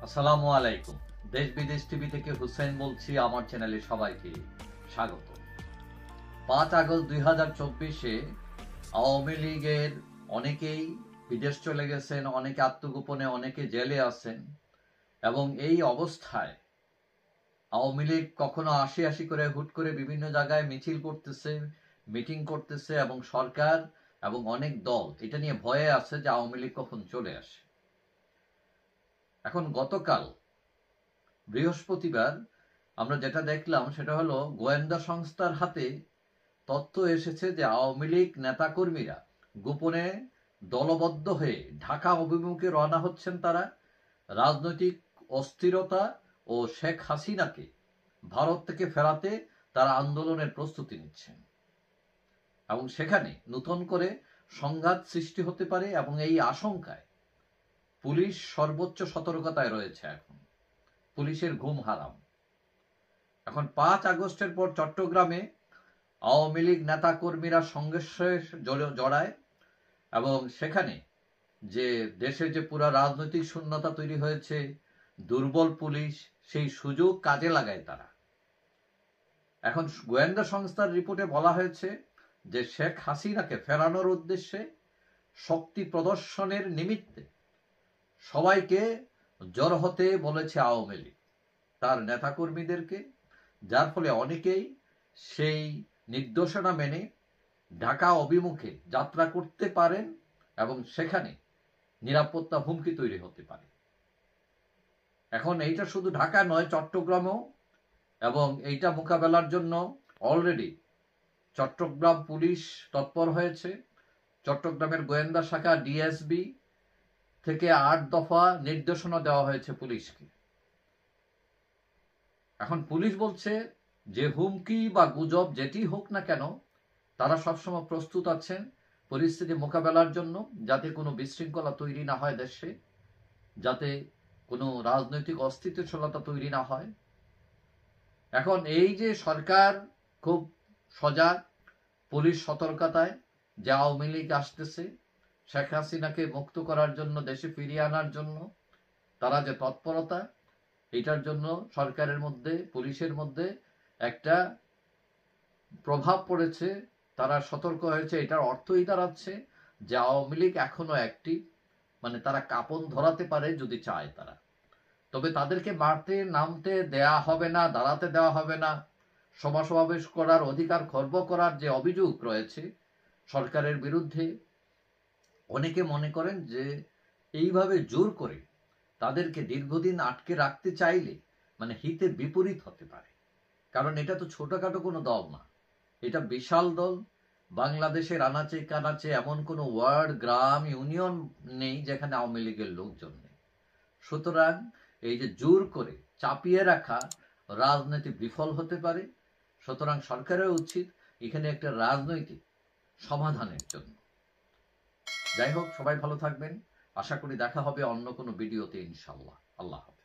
আসসালামু আলাইকুম। দেশ বিদেশ টিভি থেকে হুসেন বলছি। আমার চ্যানেলে সবাইকে স্বাগত। 5 আগস্ট 2024-এ আওয়ামী লীগের অনেকেই বিদেশ চলে গেছেন, অনেকে আত্মগোপনে, অনেকে জেলে আছেন। এবং এই অবস্থায় আওয়ামী লীগ কখনো আসি আসি করে হুট করে বিভিন্ন জায়গায় মিছিল করতেছে, মিটিং করতেছে, এবং সরকার এবং অনেক দল এটা নিয়ে ভয়ে আছে যে আওয়ামী লীগ কখন চলে আসে। এখন গতকাল বৃহস্পতিবার আমরা যেটা দেখলাম সেটা হলো গোয়েন্দা সংস্থার হাতে তথ্য এসেছে যে আওয়ামী লীগ নেতাকর্মীরা গোপনে দলবদ্ধ হয়ে ঢাকা অভিমুখে রওনা হচ্ছেন। তারা রাজনৈতিক অস্থিরতা ও শেখ হাসিনাকে ভারত থেকে ফেরাতে তারা আন্দোলনের প্রস্তুতি নিচ্ছেন এবং সেখানে নতুন করে সংঘাত সৃষ্টি হতে পারে এবং এই আশঙ্কায় পুলিশ সর্বোচ্চ সতর্কতায় রয়েছে। এখন পুলিশের ঘুম হারাম। এখন 5 আগস্টের পর চট্টগ্রামে আওয়ামী লীগ নেতা কর্মীরা সংঘর্ষে জড়ায় এবং সেখানে যে দেশে যে পুরা রাজনৈতিক শূন্যতা তৈরি হয়েছে, দুর্বল পুলিশ সেই সুযোগ কাজে লাগায় তারা। এখন গোয়েন্দা সংস্থার রিপোর্টে বলা হয়েছে যে শেখ হাসিনাকে ফেরানোর উদ্দেশ্যে শক্তি প্রদর্শনের নিমিত্তে সবাইকে জড়ো হতে বলেছে আওয়ামী লীগ তার নেতাকর্মীদেরকে, যার ফলে অনেকেই সেই নির্দেশনা মেনে ঢাকা অভিমুখে যাত্রা করতে পারেন এবং সেখানে নিরাপত্তা হুমকি তৈরি হতে পারে। এখন এইটা শুধু ঢাকা নয়, চট্টগ্রামও, এবং এইটা মোকাবেলার জন্য অলরেডি চট্টগ্রাম পুলিশ তৎপর হয়েছে। চট্টগ্রামের গোয়েন্দা শাখা ডিএসবি থেকে 8 দফা নির্দেশনা দেওয়া হয়েছে পুলিশকে। এখন পুলিশ বলছে যে হুমকি বা গুজব যেটি হোক না কেন, তারা সবসময় প্রস্তুত আছেন পরিস্থিতি মোকাবেলার জন্য, যাতে কোনো বিশৃঙ্খলা তৈরি না হয় দেশে, যাতে কোনো রাজনৈতিক অস্থিতিশীলতা তৈরি না হয়। এখন এই যে সরকার খুব সজাগ, পুলিশ সতর্কতায়, যে আওয়ামী লীগ আসতেছে শেখ হাসিনাকে মুক্ত করার জন্য, দেশে ফিরিয়ে আনার জন্য তারা যে তৎপরতা, এটার জন্য সরকারের মধ্যে, পুলিশের মধ্যে একটা প্রভাব পড়েছে। তারা সতর্ক হয়েছে। এটার অর্থই দাঁড়াচ্ছে যে আওয়ামী লীগ এখনো অ্যাক্টিভ, মানে তারা কাঁপন ধরাতে পারে যদি চায় তারা। তবে তাদেরকে মারতে নামতে দেয়া হবে না, দাঁড়াতে দেওয়া হবে না। সভা সমাবেশ করার অধিকার খর্ব করার যে অভিযোগ রয়েছে সরকারের বিরুদ্ধে, অনেকে মনে করেন যে এইভাবে জোর করে তাদেরকে দীর্ঘদিন আটকে রাখতে চাইলে মানে হিতের বিপরীত হতে পারে। কারণ এটা তো ছোটখাটো কোনো দল না, এটা বিশাল দল। বাংলাদেশের আনাচে কানাচে এমন কোনো ওয়ার্ড, গ্রাম, ইউনিয়ন নেই যেখানে আওয়ামী লীগের লোকজন নেই। সুতরাং এই যে জোর করে চাপিয়ে রাখা রাজনীতি বিফল হতে পারে। সুতরাং সরকারের উচিত এখানে একটা রাজনৈতিক সমাধানের জন্য। যাই হোক, সবাই ভালো থাকবেন। আশা করি দেখা হবে অন্য কোনো ভিডিওতে, ইনশাআল্লাহ। আল্লাহ হাফেজ।